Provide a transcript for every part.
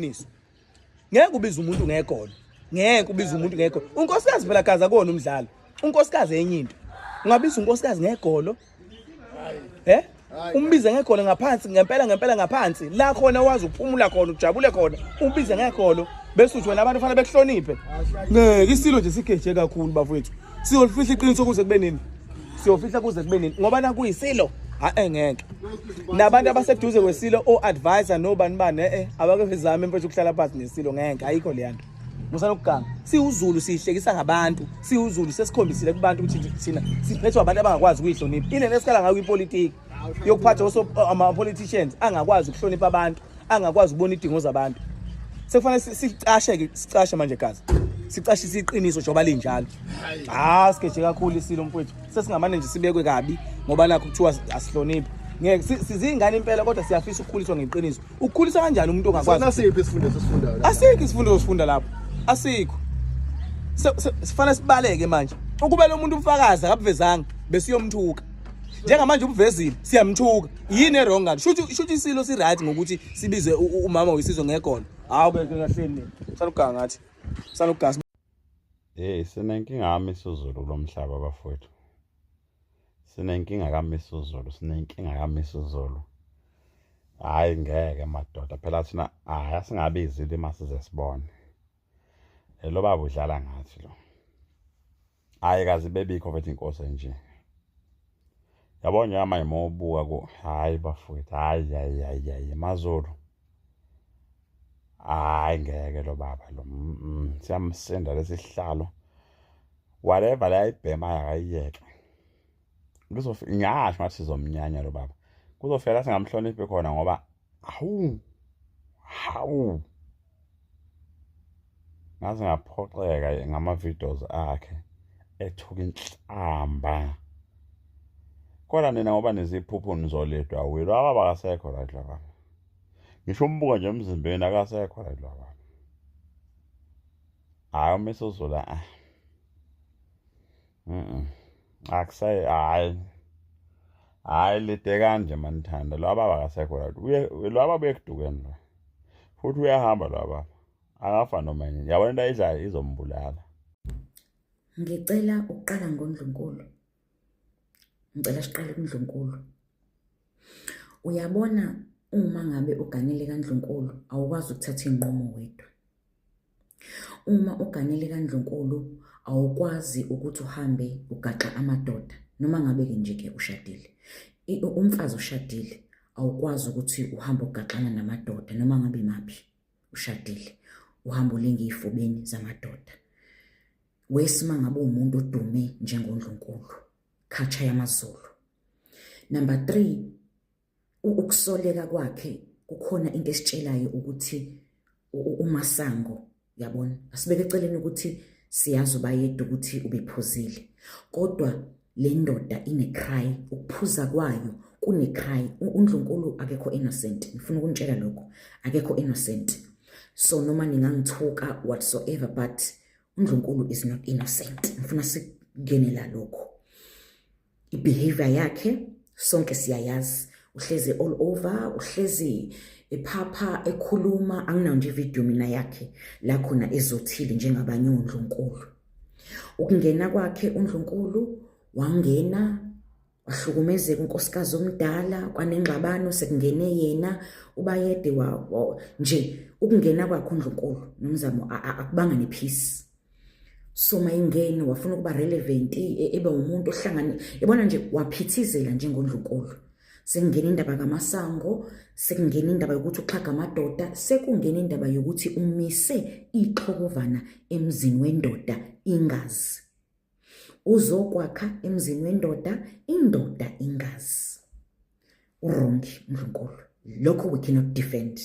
ngeke ubize umuntu ngekhono ngeke ubize umuntu ngekhono unkosikazi phela kaza kona umdlalo unkosikazi enye into ungabiza unkosikazi ngegolo umbize ngegolo ngaphansi ngempela ngaphansi la khona wazi uphumula khona ujabule khona ubize ngegolo bese uthi wena abantu fanele bekuhloniphe ngeke isilo nje sigeje kakhulu bafowethu siyolifihla iqiniso kuze kube nini siyofihla kuze kube nini ngoba na kuyisilo engeke nabantu abaseduze kwesilo o-advisor nobani abakezami mfethu ukuhlala phansi nesilo ngeke ayikho le yanto musana ukuganga siwuzulu sihlekisa ngabantu siwuzulu sesikhombisile kubantu ukuthi thina siphethwe abantu abangakwazi ukuyihlonipha inene esikhala ngayo ipolitiki yokuphatha ama-politicians angakwazi ukuhlonipha abantu angakwazi ukubona idingo zabantu sekufanele sicashe manje gazi sicashise iqiniso njengoba linjalo sikeje kakhulu isilo mfowethu sesingamane nje sibekwe kabi ngoba nakho kuthiwa asihloniphi ngeke sizingane impela kodwa siyafisa ukukhuliswa ngeqiniso ukukhuliswa kanjani umuntu ongakwazi nasiphi isifundo sesifunda lapho asikho isifundo sosifunda lapho asikho sifanele sibaleke manje ukube lo muntu umfakazi akabuvezanga besiyomthuka njengamanje ubuvezile siyamthuka yini errong ngani shuthi isilo si right ngokuthi sibize umama wesizwe ngegolo ke kahleni sanuganga ngathi sanugasi sinenkinga kaMisuzulu lomhlaba bafowethu sinenkinga kaMisuzulu hayi ngeke madoda phela thina asingabizile masize sibone lo baba udlala ngathi lo hayi kazi bebikho bethu inkosi nje yabona yama imobuka ko hayi bafowethu hayi Mazulu hayi ngeke lo baba lo siyamsenda lesihlalo whatever la ibhema yakayiyeke ngasho ngathi sizomnyanya lo baba kuzofela singamhloniphi khona ngoba hawu ngaze ngaphoxeka ngama-videos akhe ethuka inhlamba kodwa nina ngoba neziphupho nizoledwa wilo ababa akasekho right la baba ngisho umbuka nje emzimbeni akasekho right la baba hayi uMisuzulu akusayi hayi lide kanje manithanda lo baba akasekho right lo baba uyekudukeni lo futhi uyahamba lo baba akafa noma yini yabona into ayidlayo izombulala ngicela ukuqala ngoNdlunkulu ngicela siqale kuNdlunkulu uyabona uma ngabe uganele kaNdlunkulu awukwazi ukuthatha inqumo wedwa uma uganele kaNdlunkulu awukwazi ukuthi uhambe ugaxa amadoda noma ngabe nje ke ushadile umfazi ushadile awukwazi ukuthi uhambe ugaxana namadoda noma ngabe maphi ushadile uhamba ulinga izifubeni zamadoda wesima ngabe umuntu odume njengoNdlunkulu khatsha yamaZulu. Number 3 ukusoleka kwakhe kukhona into esitshelayo ukuthi uMasango yabona asibeke eceleni ukuthi siyazi ubayedwa ukuthi ubephuzile kodwa le ndoda ine-cry ukuphuza kwayo kune-cry uNdlunkulu akekho innocent ngifuna ukunitshela lokho akekho innocent so noma ningangithuka whatsoever but uNdlunkulu is not innocent ngifuna sikungenela lokho ibehavior yakhe sonke siyayazi uhlezi all over uhlezi ephapha ekhuluma anginayo nje video mina yakhe la khona ezothile njengabanye uNdlunkulu ukungena kwakhe uNdlunkulu wangena wahlukumezeka unkosikazi omdala kwanengxabano sekungene yena ubayede nje ukungena kwakhe uNdlunkulu nomzamo akubanga nepeace so mayingene wafuna ukuba relevant ebe umuntu ohlangane yabona nje waphithizela njengoNdlunkulu sekungena indaba kaMasango sekungena indaba yokuthi uxhaga amadoda sekungena indaba yokuthi umise ixhokovana emzini wendoda ingazi uzokwakha emzini wendoda indoda ingazi urongi uNdlunkulu lokho we cannot defend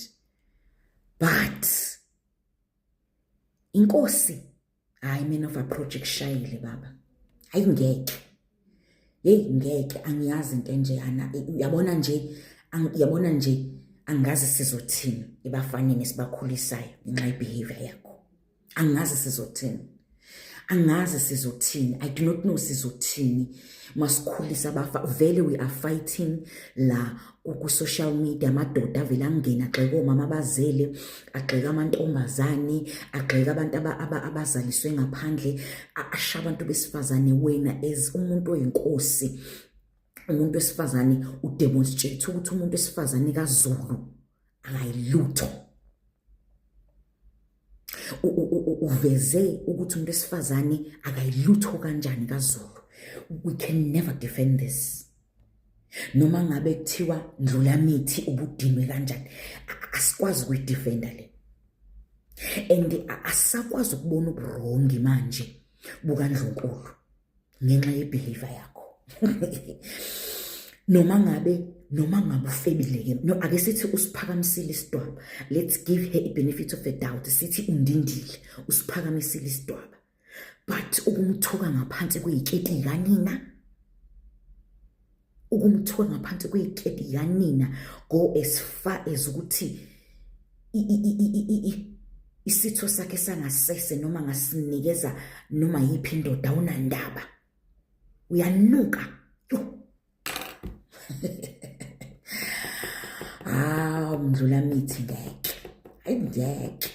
but inkosi hayi man of approach kushayile baba hayi ngeke angiyazi into enje yana yabona nje angazi sizothini ebafaneni sibakhulisayo ngenxa yebehavior yakho angazi sizothini Angazi sizothini. I do not know sizothini. Masikhulisa abafa. Vele we are fighting la ku-social media. Amadoda avele angena agxeka omama abazele, agxeka amantombazane, agxeka abantu abazaliswe ngaphandle, asha abantu besifazane. Wena as umuntu oyinkosi, umuntu wesifazane udemonstrate ukuthi umuntu wesifazane kaZulu akayilutho. Uveze ukuthi umuntu wesifazane akayilutho kanjani kaZulu. We can never defend this. Noma ngabe kuthiwa ndlula mithi ubudinwe kanjani, asikwazi ukuyidefenda le. And asakwazi ukubona uburongi manje bukaNdlunkulu ngenxa yebeliever yakho. Noma ngabe ufebile, no, ake sithi usiphakamisile isidwaba. Let's give her a benefit of the doubt. Sithi undindile, usiphakamisile isidwaba. But ukumthoka ngaphansi kweyiketi kanina, ukumthoka ngaphansi kweyiketi kanina, go as far as ukuthi isitho sakhe sangasese noma ngasinikeza noma yiphi indoda unandaba. Uyanuka. Mdlula mithi ngeke. Hayi ngeke.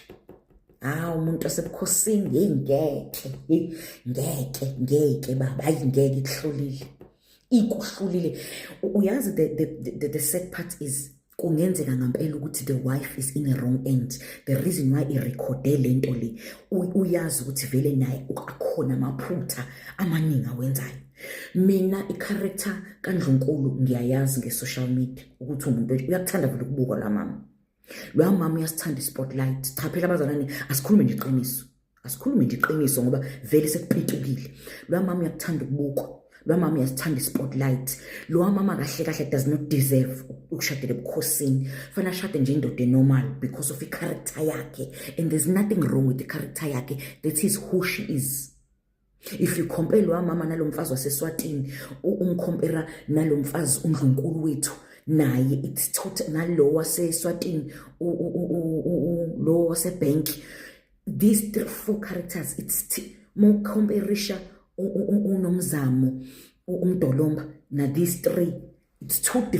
Umuntu osebukhosini ngeke baba, hayi ngeke ikuhlulile. Ikuhlulile. Uyazi the sad part is kungenzeka ngempela ukuthi the wife is in a wrong end. The reason why irekhode lento le, uyazi ukuthi vele naye akhona amaphutha amaningi awenzayo. Mina i-character kaNdlunkulu ngiyayazi nge-social media ukuthi umuntu uyakuthanda vele ukubuka la mama. Lo mama uyasithanda i-spotlight. Cha phela abazalwane, asikhulume nje iqiniso. Asikhulume nje iqiniso ngoba vele sekupitukile. Lo mama uyakuthanda ukubukwa. Lo mama uyasithanda i-spotlight. Lo mama kahle does not deserve ukushadela ebukhosini. Fana shade nje indoda normal because of i-character yakhe. And there's nothing wrong with the character yakhe. That is who she is. If you compare lo mama nalo mfazi waseSwatini, umcompare nalo mfazi uNdlunkulu wethu, naye it's total nalo waseSwatini, lo waseBank. These 4 characters, it's more comparisha uNomzamo, uMdolomba, na these 3, it's 4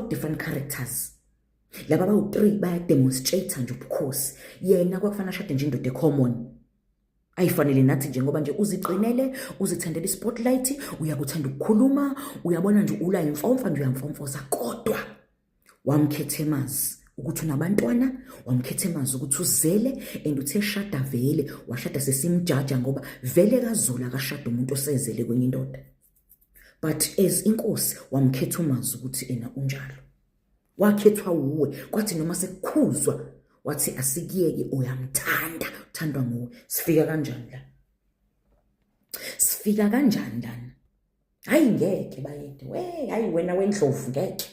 different characters. Laba bawu-3 bayademonstrate nje ubukhosi. Yena kwakufana shade nje indoda common. Ayifanele nathi njengoba nje uziqinele, uzithandela i-spotlight, uyakuthanda ukukhuluma, uyabona nje ula imfomfa nje uyamfomfoza, kodwa wamkhethe mazi ukuthi unabantwana, wamkhethe mazi ukuthi uzele, and uthe shada vele, washada sesimjaja ngoba vele kaZulu akashada umuntu osezele kwenye indoda. But as inkosi wamkhetha umazi ukuthi ena unjalo. Wakhethwa uwe, kwathi noma sekukhuzwa wathi asikiyeke uyamthanda, uthandwa nguwe. Sifika kanjani la? Sifika kanjani lana? Hayi ngeke bayethu. Hayi wena wendlovu ngeke.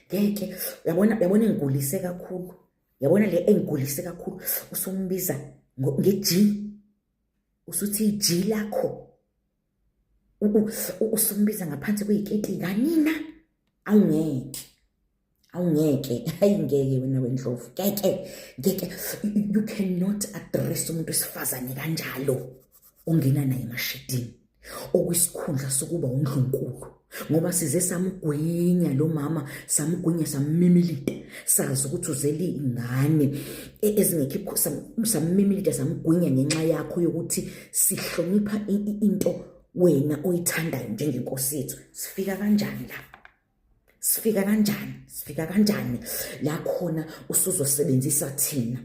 Ngeke. Yabona engigulise kakhulu. Yabona le engigulise kakhulu. Usumbiza ngeG. Usuthi iG lakho. Usumbiza ngaphansi kweyiketi kanina. Awungeke, hayi ngeke wena wendlovu. Ngeke. You cannot address umuntu wesifazane kanjalo ongena naye emashidini. Okwisikhundla sokuba uNdlunkulu. Ngoba size samgwinya lo mama, samgwinya sammimilite. Sazi ukuthi uzele ingane ezingekho, sammimilite samgwinya ngenxa yakho yokuthi sihlonipha into wena oyithandayo njengenkosi yethu. Sifika kanjani la? Sifika kanjani la khona usuzosebenzisa thina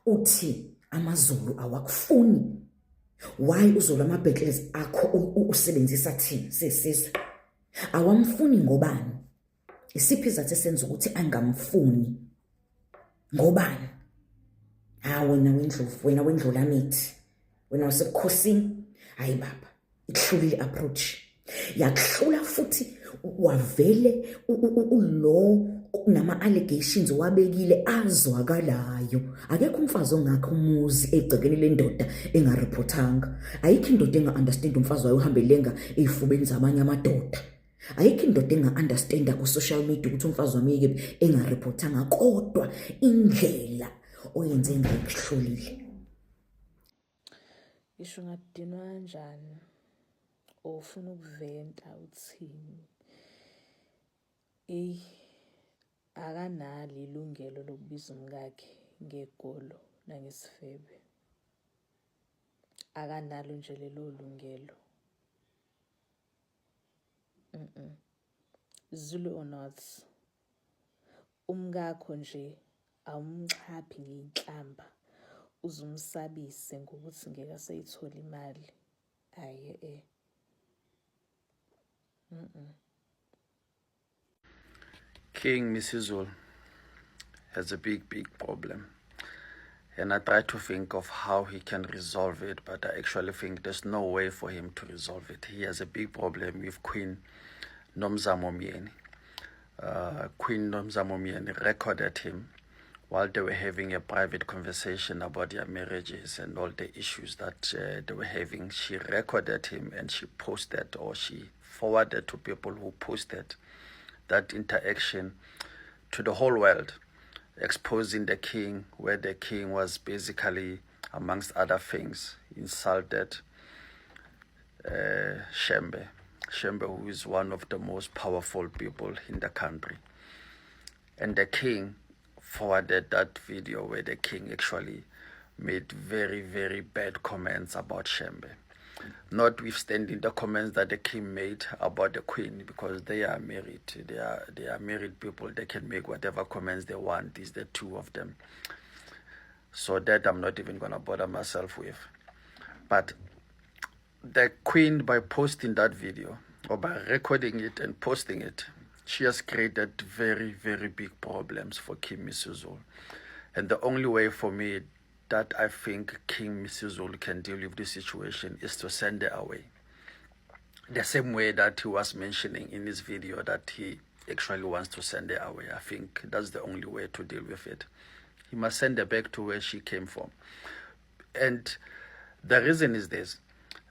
uthi amaZulu awakufuni? Why uzola amabhekles akho usebenzisa thina sesizwe? Awamfuni ngobani? Isiphi izathu esenza ukuthi angamfuni ngobani? Wena wendlovu, wena wendlula mithi, wena wasebukhosini, hayi baba, ikuhlulile approach. Yakuhlula futhi wavele ulo nama-allegations wabekile azwakalayo. Akekho umfazi ongakho umuzi egcekeni lendoda engareportanga. Ayikho indoda enga-understand umfazi wayo uhambelenga ey'fubeni zamanye amadoda. Ayikho indoda enga-understanda ku-social media ukuthi umfazi wami yeke engareportanga, kodwa indlela oyenze ngayo kuhlulile. ngisho ungadinwa kanjani or ufuna ukuventa uthini, akanalo ilungelo lokubiza umkakhe ngegolo nangesifebe. Akanalo nje lelo lungelo. Zulu or not, umkakho nje awumchaphi ngey'nhlamba uzumsabise ngokuthi ngeke aseyithola imali. Aye. King Misizulu has a big problem. And I try to think of how he can resolve it, but I actually think there's no way for him to resolve it. He has a big problem with Queen Nomzamo Myeni. Queen Nomzamo Myeni recorded him while they were having a private conversation about their marriages and all the issues that they were having. She recorded him and she posted, or she forwarded to people who posted that interaction to the whole world, exposing the king, where the king was basically, amongst other things, insulted Shembe, who is one of the most powerful people in the country. And the king forwarded that video where the king actually made very, very bad comments about Shembe. Notwithstanding the comments that the king made about the queen, because they are married. They are married people. They can make whatever comments they want. It's the two of them. So that I'm not even going to bother myself with. But the queen, by posting that video, or by recording it and posting it, she has created very, very big problems for King Misizulu. And the only way for me that I think King Misizulu can deal with this situation is to send her away. The same way that he was mentioning in his video that he actually wants to send her away. I think that's the only way to deal with it. He must send her back to where she came from. And the reason is this.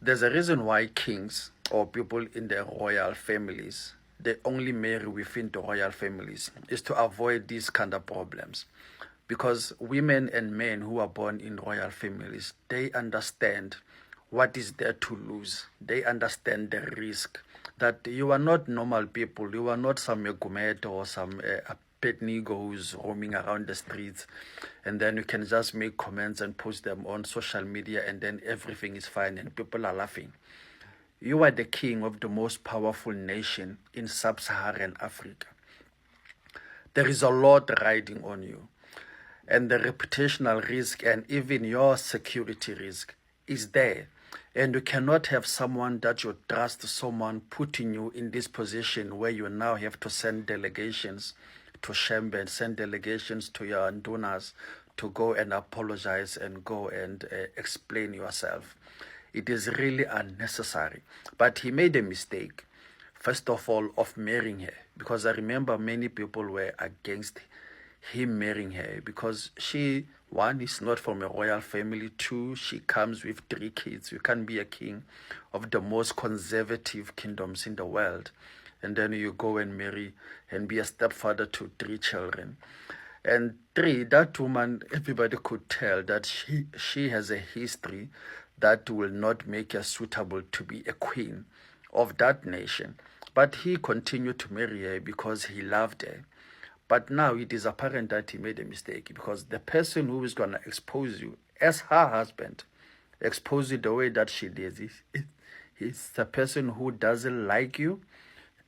There's a reason why kings or people in the royal families, they only marry within the royal families, is to avoid these kind of problems. Because women and men who are born in royal families, they understand what is there to lose. They understand the risk. That you are not normal people. You are not some Gumeto or some Abednego who's roaming around the streets. And then you can just make comments and post them on social media and then everything is fine and people are laughing. You are the king of the most powerful nation in sub-Saharan Africa. There is a lot riding on you. And the reputational risk and even your security risk is there. And you cannot have someone that you trust, someone putting you in this position where you now have to send delegations to Shembe and send delegations to your Ndunas to go and apologize and go and explain yourself. It is really unnecessary. But he made a mistake, first of all, of marrying her. Because I remember many people were against him marrying her because she, one, is not from a royal family. Two, she comes with 3 kids. You can't be a king of the most conservative kingdoms in the world. And then you go and marry and be a stepfather to 3 children. And 3, that woman, everybody could tell that she has a history that will not make her suitable to be a queen of that nation. But he continued to marry her because he loved her. But now it is apparent that he made a mistake because the person who is going to expose you as her husband, expose you the way that she did, is the person who doesn't like you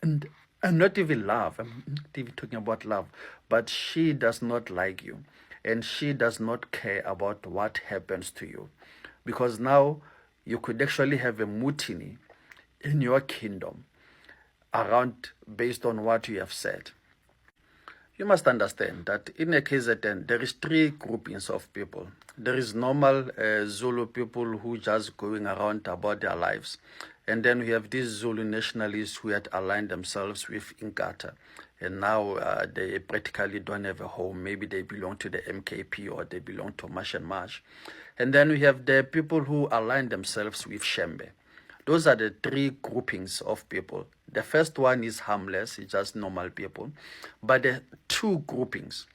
and not even love. I'm not even talking about love, but she does not like you and she does not care about what happens to you because now you could actually have a mutiny in your kingdom around based on what you have said. You must understand that in a KZN, there is 3 groupings of people. There is normal Zulu people who just going around about their lives. And then we have these Zulu nationalists who had aligned themselves with Inkatha. And now they practically don't have a home. Maybe they belong to the MKP or they belong to Marsh and Marsh. And then we have the people who align themselves with Shembe. Those are the 3 groupings of people. The first one is harmless, it's just normal people. But the 2 groupings,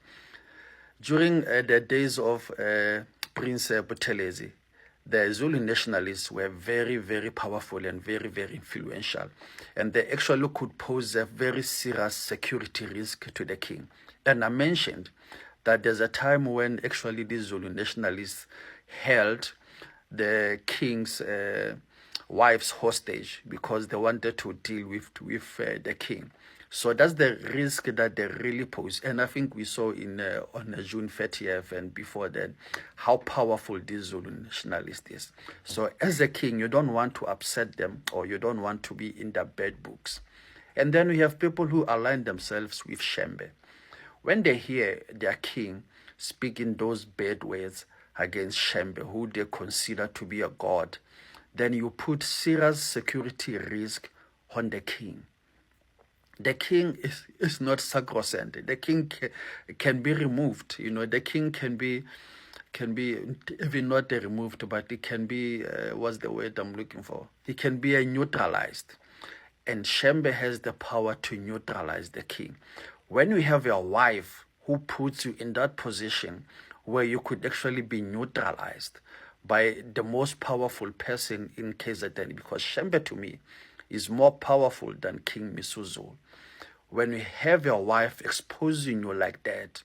during the days of Prince Buthelezi, the Zulu nationalists were very, very powerful and very, very influential. And they actually could pose a very serious security risk to the king. And I mentioned that there's a time when actually these Zulu nationalists held the king's wives hostage because they wanted to deal with the king. So that's the risk that they really pose. And I think we saw on June 30th and before then how powerful this Zulu nationalist is. So as a king, you don't want to upset them, or you don't want to be in the bad books. And then we have people who align themselves with Shembe. When they hear their king speaking those bad words against Shembe, who they consider to be a god, then you put serious security risk on the king. The king is not sacrosanct. The king can be removed. You know, the king can be even not removed, but it can be, what's the word I'm looking for? It can be neutralized. And Shembe has the power to neutralize the king. When you have your wife who puts you in that position where you could actually be neutralized by the most powerful person in KZN, because Shembe to me is more powerful than King Misuzulu. When you have your wife exposing you like that,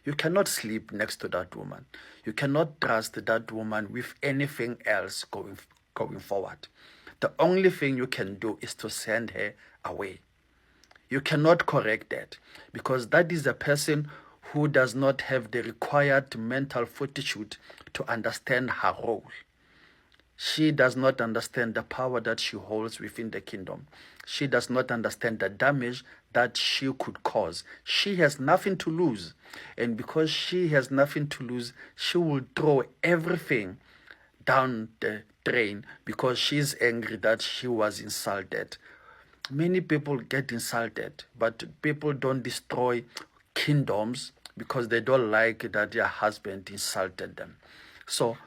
you cannot sleep next to that woman. You cannot trust that woman with anything else going forward. The only thing you can do is to send her away. You cannot correct that, because that is a person who does not have the required mental fortitude to understand her role. She does not understand the power that she holds within the kingdom. She does not understand the damage that she could cause. She has nothing to lose. And because she has nothing to lose, she will throw everything down the drain because she's angry that she was insulted. Many people get insulted, but people don't destroy kingdoms because they don't like that their husband insulted them. So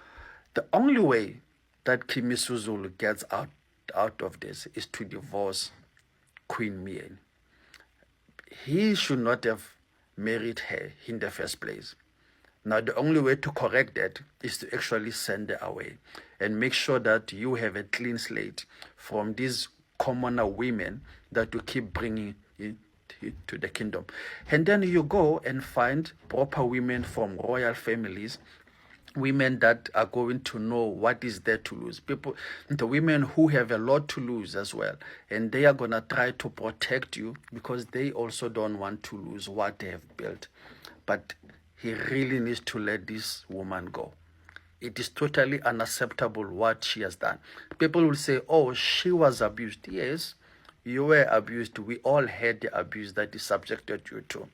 the only way that King Misuzulu gets out of this is to divorce Queen Mien. He should not have married her in the first place. Now, the only way to correct that is to actually send her away and make sure that you have a clean slate from these commoner women that you keep bringing into the kingdom. And then you go and find proper women from royal families, women that are going to know what is there to lose. People, the women who have a lot to lose as well. And they are going to try to protect you because they also don't want to lose what they have built. But he really needs to let this woman go. It is totally unacceptable what she has done. People will say, oh, she was abused. Yes, you were abused. We all had the abuse that is subjected you to.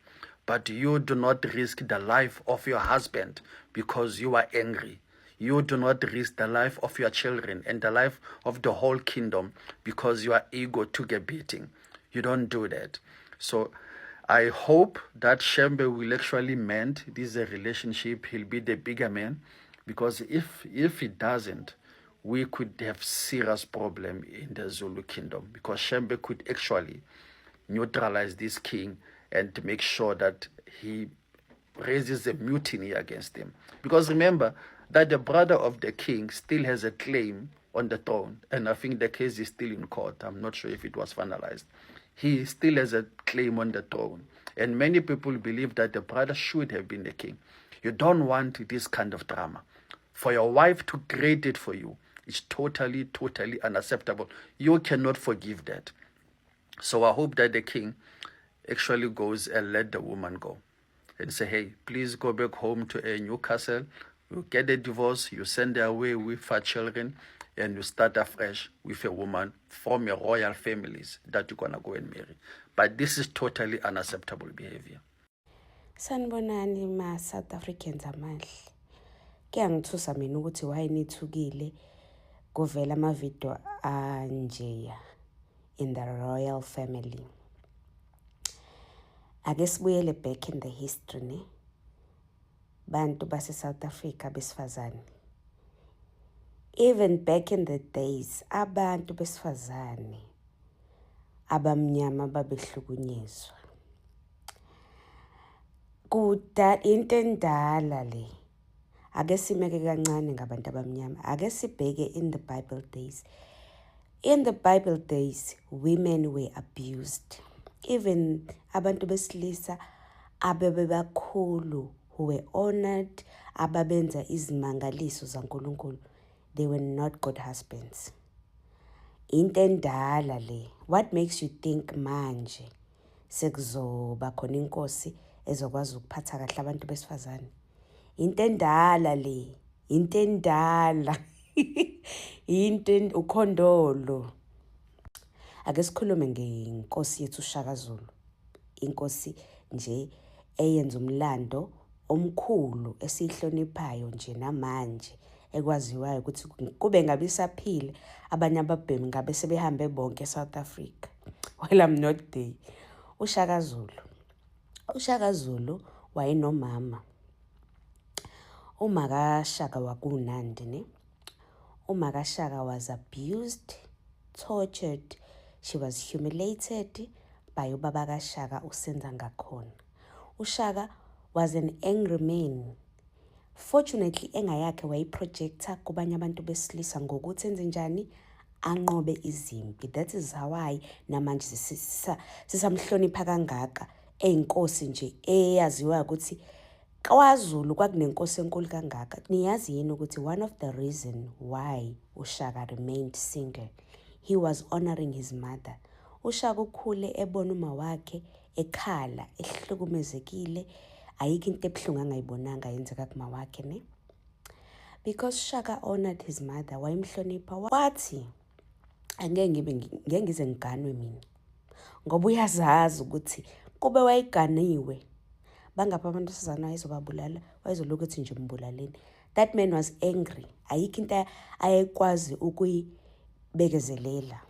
But you do not risk the life of your husband because you are angry. You do not risk the life of your children and the life of the whole kingdom because your ego took a beating. You don't do that. So I hope that Shembe will actually mend this relationship. He'll be the bigger man, because if he doesn't, we could have serious problem in the Zulu kingdom, because Shembe could actually neutralize this king and make sure that he raises a mutiny against him. Because remember that the brother of the king still has a claim on the throne, and I think the case is still in court. I'm not sure if it was finalized. He still has a claim on the throne, and many people believe that the brother should have been the king. You don't want this kind of drama. For your wife to create it for you is totally, totally unacceptable. You cannot forgive that. So I hope that the king actually goes and let the woman go and say, hey, please go back home to Newcastle. You get a divorce, you send her away with her children, and you start afresh with a woman from your royal families that you're going to go and marry. But this is totally unacceptable behavior. Sanibonani ma South Africans amahle. Kuyangithusa mina ukuthi wayinithukile kuvela amavideo anjeya in the royal family. Ake sibuyele back in the history ne. Bantu base South Africa besifazane. Even back in the days, abantu besifazane abamnyama babehlukunyezwa. Kuda into endala le. ake simeke kancane ngabantu abamnyama. Ake sibheke in the Bible days. In the Bible days, women were abused. Even abantu besilisa ababebakhulu who were honored, ababenza izimangaliso zaNkulunkulu, they were not good husbands. Into endala le. What makes you think manje sekuzoba khona inkosi ezokwazi ukuphatha kahle abantu besifazane? Into endala le. Into endala. Ukhondolo. Ake sikhulume ngenkosi yethu uShaka Zulu. Inkosi nje eyenza umlando omkhulu esihloniphayo nje namanje ekwaziwayo ukuthi kube ngabe isaphile abanye ababhemi ngabe sebehambe bonke eSouth Africa. Well, I'm not there. uShaka Zulu wayenomama. Uma kaShaka wakunandi ne. Uma kaShaka was abused, tortured, she was humiliated by ubaba kaShaka uSenza Ngakhona. uShaka was an angry man. Fortunately engayakhe wayiprojecta kubanye abantu besilisa ngokuthi enze njani anqobe izimpi. That is why namanje sisamhlonipha kangaka eyinkosi nje eyaziwa ukuthi KwaZulu kwakunenkosi enkulu kangaka. Niyazi yini ukuthi one of the reason why uShaka remained single, he was honoring his mother. uShaka ukhule ebona uma wakhe ekhala ehlukumezekile, ayikho into ebuhlungu angayibonanga yenzeka kuma wakhe ne. Because Shaka honored his mother, wayemhlonipha, wathi ngeke ngize ngiganwe mina ngoba uyazazi ukuthi kube wayiganiwe bangapha abantu besizana ayezobabulala, wayezoloku ethi nje umbulaleni. That man was angry. Ayikho into ayekwazi ukuyibekezelela.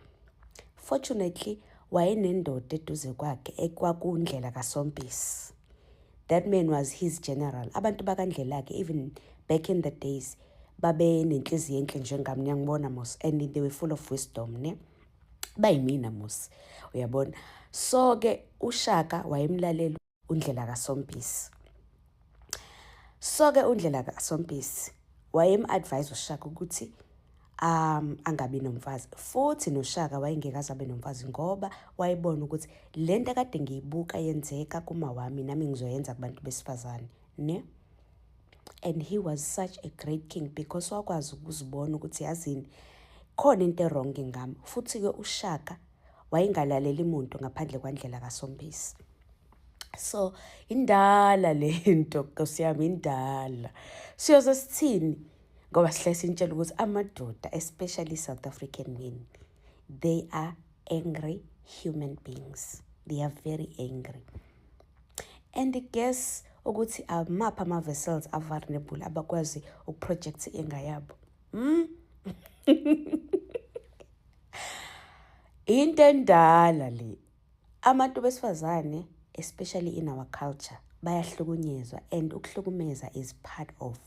Fortunately wayenendoda eduze kwakhe ekwakuNdlela kaSompisi. That man was his general. Abantu bakaNdlela ke even back in the days babe nenhliziyo enhle njengami, ngiyangibona mos, and they were full of wisdom ne. Bayimina mos, uyabona. So ke uShaka wayemlalela uNdlela kaSompisi. So ke uNdlela kaSompisi wayem-advise uShaka ukuthi angabi nomfazi. Futhi noShaka wayengekaze abe nomfazi ngoba wayebona ukuthi lento kade ngiyibuka yenzeka kuma wami nami ngizoyenza kubantu besifazane ne. And he was such a great king because wakwazi ukuzibona ukuthi yazini khona into wrong ngami. Futhi ke uShaka wayengalaleli umuntu ngaphandle kwaNdlela kaSompisi. So indala lento Nkosi yami, indala. Siyoze sithini ngoba sihle sintshela ukuthi amadoda, especially South African men, they are angry human beings. They are very angry. And I guess ukuthi amapha ama-vessels vulnerable abakwazi ukuproject inga yabo. Into endala le. Abantu besifazane, especially in our culture, bayahlukunyezwa, and ukuhlukumeza is part of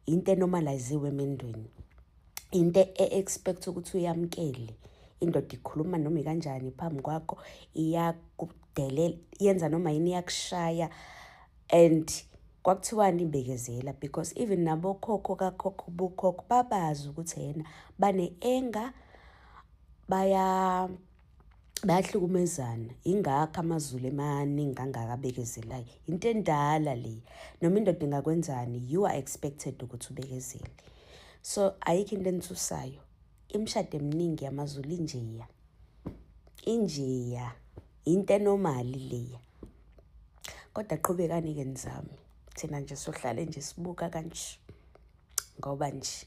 into normaliziwe emendweni. Into expect ukuthi uyamkele. Indoda ikhuluma noma kanjani phambi kwakho, iyakudelela, yenza noma yini yakushaya, and kwakuthiwani ibekezela because even nabo khokho kakhokho bukhokho babazi ukuthi yena bane enga bayahlukumezana. Ingakho amaZulu emaningi kangakabekezelayo. Into endala le. Noma indoda ingakwenzani, you are expected ukuthi ubekezele. So ayikho into enthusayo. Imishado eminingi yamaZulu injeya. Into enormali leya. Kodwa qhubekani ke nizami. Thina nje sohlale nje sibuka kanje. Ngoba nje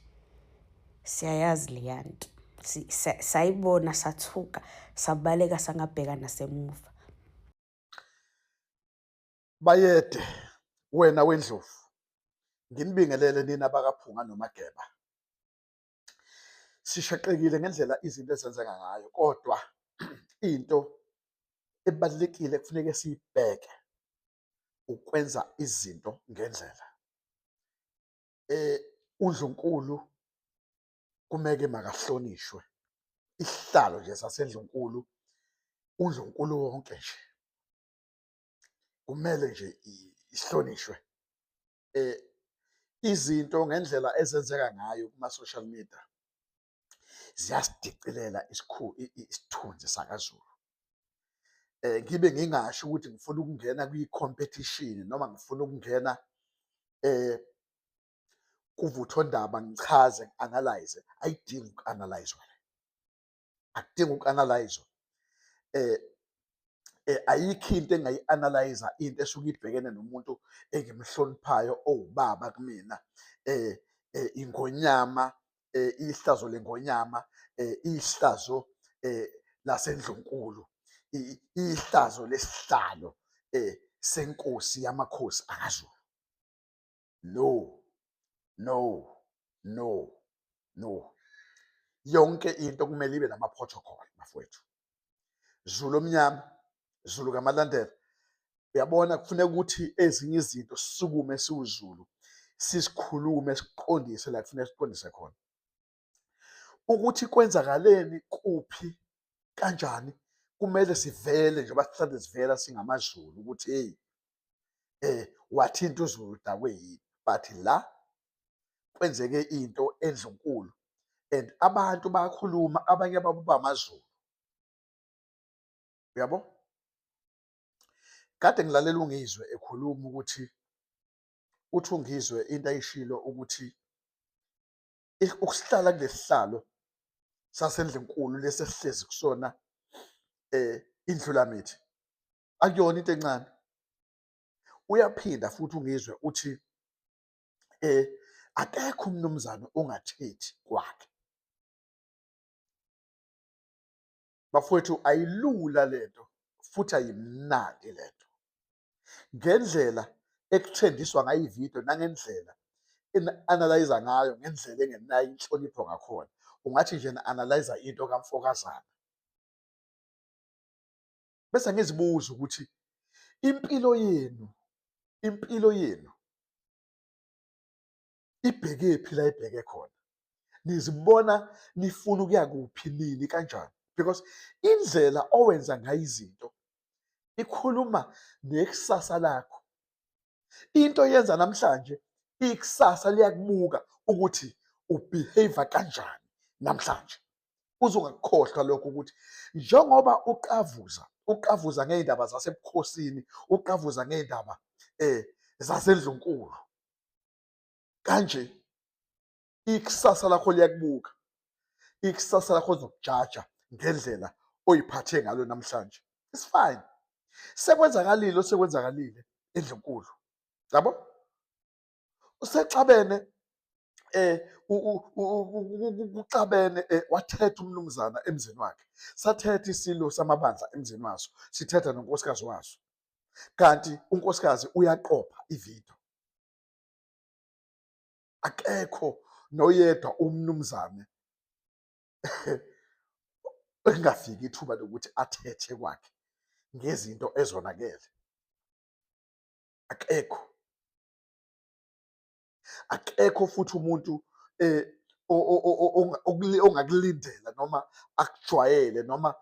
siyayazi leyanto. Sayibona sathuka, sabaleka sangabheka nasemuva. Bayede wena wendlovu, nginibingelele nina bakaPhunga noMageba. Sishaqekile ngendlela izinto ezenzeka ngayo, kodwa into ebalekile kufanele siyibheke ukwenza izinto ngendlela. uNdlunkulu kumeke makahlonishwe. Isihlalo nje saseNdlunkulu, uNdlunkulu wonke nje kumele nje ihlonishwe. izinto ngendlela ezenzeka ngayo kuma-social media ziyasidiqilela isithunzi sakaZulu. Ngibe ngingasho ukuthi ngifuna ukungena kwi-competition noma ngifuna ukungena kuvuthondaba ngichaze, ngi-analyze, ayidingi uku-analyzwa, akudingi uku-analyzwa. Ayikho into engayi-analyzer, into esuke ibhekene nomuntu engimhloniphayo owubaba kumina, ingonyama, ihlazo lengonyama, ihlazo laseNdlunkulu, ihlazo lesihlalo senkosi yamakhosi akaZulu. No. Yonke into kumele ibe nama-protocol, bafowethu. Zulu omnyama, Zulu kaMalandela, uyabona kufuneka ukuthi ezinye izinto sisukume siwuZulu, sisikhulume, siqondise la kufuneka siqondise khona. Ukuthi kwenzakaleni, kuphi, kanjani, kumele sivele njengoba sihlale sivela singamaZulu ukuthi wathinta uZulu udakwe yini. But la kwenzeke into eNdlunkulu and abantu bayakhuluma, abanye babo bamaZulu. Uyabo? Kade ngilalela uNgizwe ekhuluma ukuthi uthi uNgizwe into ayishilo ukuthi ukuhlala kulesihlalo saseNdlunkulu lesi esihlezi kusona iNdlulamithi akuyona into encane. Uyaphinda futhi uNgizwe uthi akekho umnumzane ongathethi kwakhe. Bafowethu, ayilula lento futhi ayimnandi lento. Ngendlela ekuthendiswa ngayo ividiyo nangendlela ena-analyzer ngayo, ngendlela engenayo inhlonipho ngakhona, ungathi nje na-analyzer into kamfokazana. Bese ngizibuza ukuthi impilo yenu ibhekephi la ibheke khona? Nizibona nifuna ukuya kuphi nini kanjani? Because indlela owenza ngayo izinto ikhuluma nekusasa lakho. Into yenza namhlanje, ikusasa liyakubuka ukuthi ubehave kanjani namhlanje. Uze ungakukhohlwa lokho ukuthi njengoba uqavuza ngey'ndaba zasebukhosini, uqavuza ngey'ndaba zaseNdlunkulu, kanje ikusasa lakho liyakubuka. Ikusasa lakho lizokujaja ngendlela oyiphathe ngalo namhlanje. It's fine. Sekwenzakalile eNdlunkulu. Yabo? Usexabene uxabene wathetha umnumzana emzini wakhe. Sathetha isilo samabandla emzini waso. Sithetha nonkosikazi waso. Kanti unkosikazi uyaqopha ividiyo. Akekho noyedwa umnumzane engafiki ithuba lokuthi athethe kwakhe ngezinto ezonakele. Akekho futhi umuntu ongakulindela noma akujwayele noma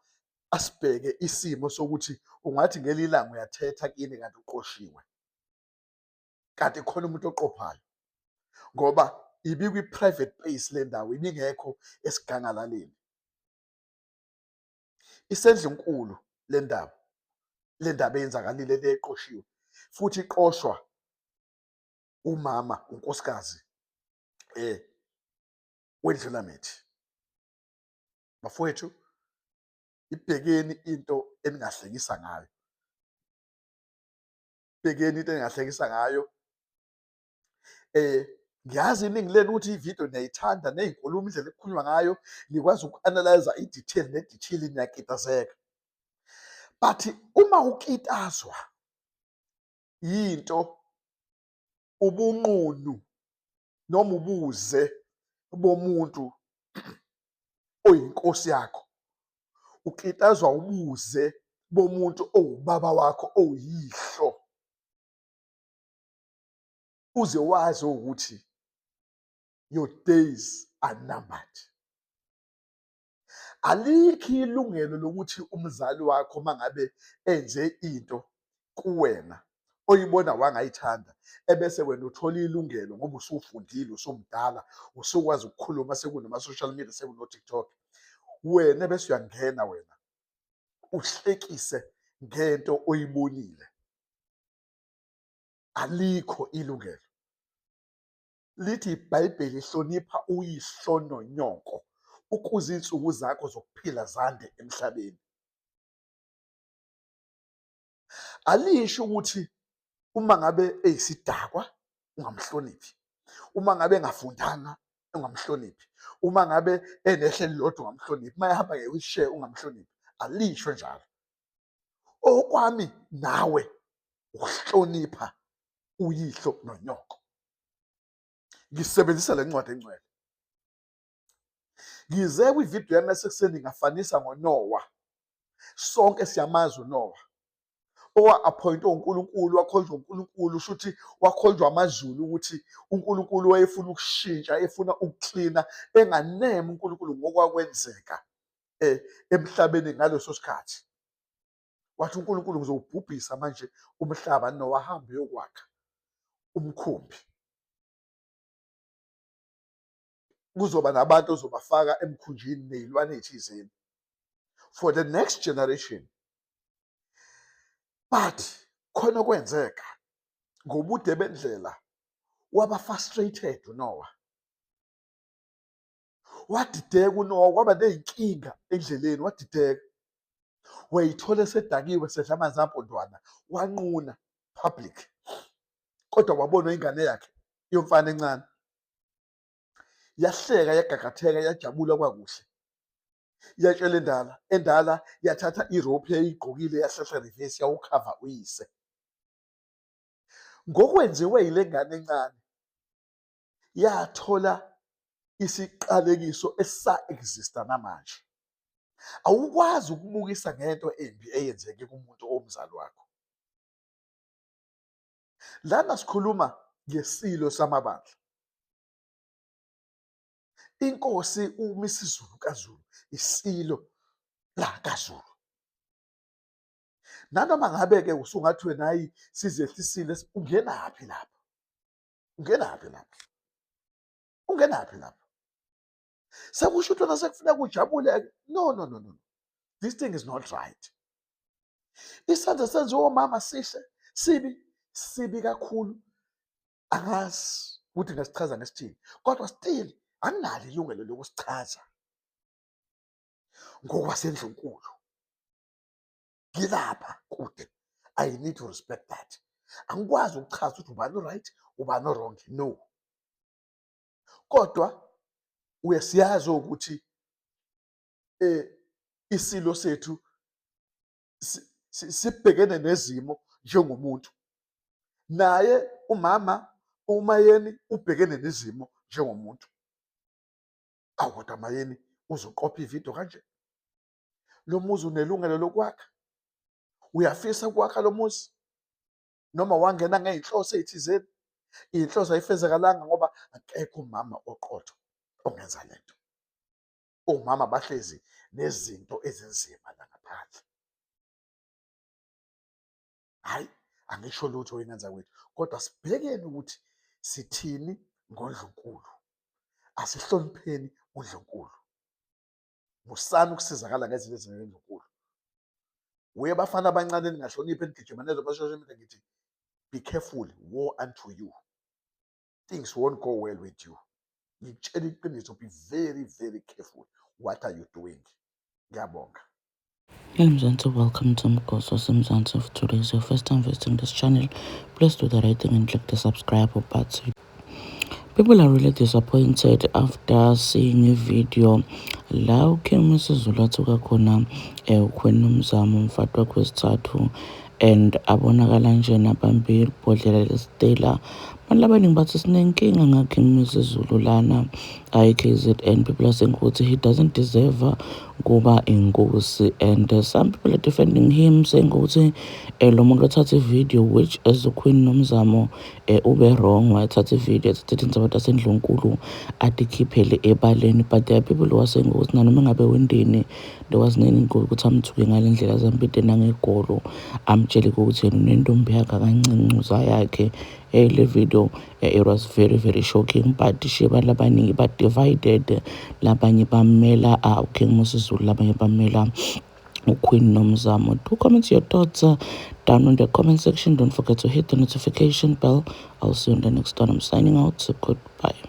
asibheke isimo sokuthi ungathi ngelinye ilanga uyathetha kini kanti uqoshiwe. Kanti khona umuntu oqophayo. Ngoba ibikwi-private base le ndawo, ibingekho esigangalaleni. IseNdlunkulu le ndaba eyenzakalile le eqoshiwe, futhi iqoshwa umama, unkosikazi weNdlulamithi. Bafowethu, ibhekeni into eningahlekisa ngayo. Ibhekeni into eningahlekisa ngayo. Ngiyazi iningi lenu ukuthi ividiyo niyayithanda, ney'nkulumo indlela ekukhulunywa ngayo, nikwazi uku-analyzer i-detail ne-detail, niyakitazeka. But uma ukitazwa yinto, ubunqunu noma ubuze bomuntu oyinkosi yakho, ukitazwa ubuze bomuntu owubaba wakho, oyihlo, uze wazi ukuthi your days are numbered. Alikho ilungelo lokuthi umzali wakho mangabe enze into kuwena oyibona wangayithanda, ebese wena uthola ilungelo ngoba usufundile, usumdala, usukwazi ukukhuluma, sekunama-social media, sekuno-TikTok. Wena bese uyangena wena uhlekise ngento oyibonile. Alikho ilungelo. Lithi iBhayibheli, hlonipha uyihlo nonyoko ukuze insuku zakho zokuphila zande emhlabeni. Alisho ukuthi uma ngabe eyisidakwa ungamhloniphi, uma ngabe engafundanga ungamhloniphi, uma ngabe enehlelo lodwa ungamhloniphi, uma ehamba nge-wheelchair ungamhloniphi. Alisho njalo. Okwami nawe ukuhlonipha uyihlo nonyoko. Ngisebenzisa le ncwadi engcwele. Ngize kwividiyo yami yasekuseni ngafanisa ngoNoah. Sonke siyamazi uNoah. Owa-appointwa uNkulunkulu, wakholwa uNkulunkulu, shuthi wakholwa amazulu ukuthi uNkulunkulu wayefuna ukushintsha, efuna ukuklina, enganeme uNkulunkulu ngokwakwenzeka emhlabeni ngaleso sikhathi. Wathi uNkulunkulu ngizowubhubhisa manje umhlaba, Noah ahambe yokwakha umkhumbi. Kuzoba nabantu ozobafaka emkhunjini nezilwane ezithizeni for the next generation. But khona kwenzeka ngobude bendlela waba frustrated uNoah. Wadideka uNoah, kwaba ney'nkinga endleleni, wadideka. Wayithola esedakiwe, sedla amanzi ampondwana, wanquna public. Kodwa wabona ingane yakhe yomfana encane, yahleka, yagagatheka, yajabula kwakuhle. Yatshela endala yathatha irope eyayigqokile, yahlehla reverse, yawukhava uyise. Ngokwenziwe yile ngane encane, yathola isiqalekiso esa-exista namanje. Awukwazi ukubukisa ngento embi eyenzeke kumuntu omzali wakho. Lana sikhuluma ngesilo samabandla. Inkosi uMisizulu kaZulu, isilo la kaZulu. Nanoma ngabe-ke usungathi wena hayi sizehlisile, ungenaphi lapho? Ungenaphi lapho? Ungenaphi lapho? Sekusho ukuthi nasekufuna kujabule. No. This thing is not right. Isandla senziwa omama sihle, sibi kakhulu. Angazi ukuthi ngasichaza ngesithini, kodwa still anginalo ilungelo lokusichaza ngokwasendlunkulu. Ngilapha kude. I need to respect that. Angikwazi ukuchaza ukuthi ubani right, ubani wrong. No. Kodwa uyasiyazi ukuthi isilo sethu sibhekene nezimo njengomuntu. Naye umama uMayeni ubhekene nezimo njengomuntu. Kodwa Mayeni uzoqopha ividiyo kanje. Lo muzi unelungelo lokwakha. Uyafisa ukwakha lo muzi noma wangena ngey'nhloso ey'thizeni. Iy'nhloso ayifezekalanga ngoba akekho umama oqotho ongenza lento. Omama bahlezi nezinto ezinzima la ngaphandle. Hayi, angisho lutho oyenza kwethu, kodwa sibhekene ukuthi sithini ngoNdlunkulu. Asihlonipheni uNdlunkulu. Musani ukusizakala ngezinto ezineNdlunkulu. We bafana abancane eningahloniphi enigijimane social media, ngithi be careful, woe unto you. Things won't go well with you. Ngitshela iqiniso, be very, very careful. What are you doing? Ngiyabonga. Mzansi, welcome to Mgoso Mzansi. If today is your first time visiting this channel, please do the right thing and click the subscribe button. People are really disappointed after seeing a video la uMisizulu athuka khona uKhwini Nomzamo umfati kwesithathu and abonakala nje nabambe ibhodlela lesitela. Abantu abaningi bathi sinenkinga ngakhe uMisizulu lana KZN. People are saying ukuthi he doesn't deserve kuba inkosi, and some people are defending him, saying ukuthi lo muntu othatha ivideo, which as uKhwini Nomzamo ube wrong wathatha ivideo ethatha abantu asendlunkulu atikhiphele ebaleni. But there are people who are saying ukuthi nanoma ngabe wendini there was neningozi ukuthi amthuke ngale ndlela zampite nangegolo amtshele ukuthi yena unentombi yakhe akancincuza yakhe. Le video it was very very shocking, but shiba labanye ba divided, labanye bamela uKing Mosizulu, labanye bamela uQueen Nomzamo. Do comment your thoughts down in the comment section. Don't forget to hit the notification bell. I'll see you in the next one. I'm signing out, so goodbye.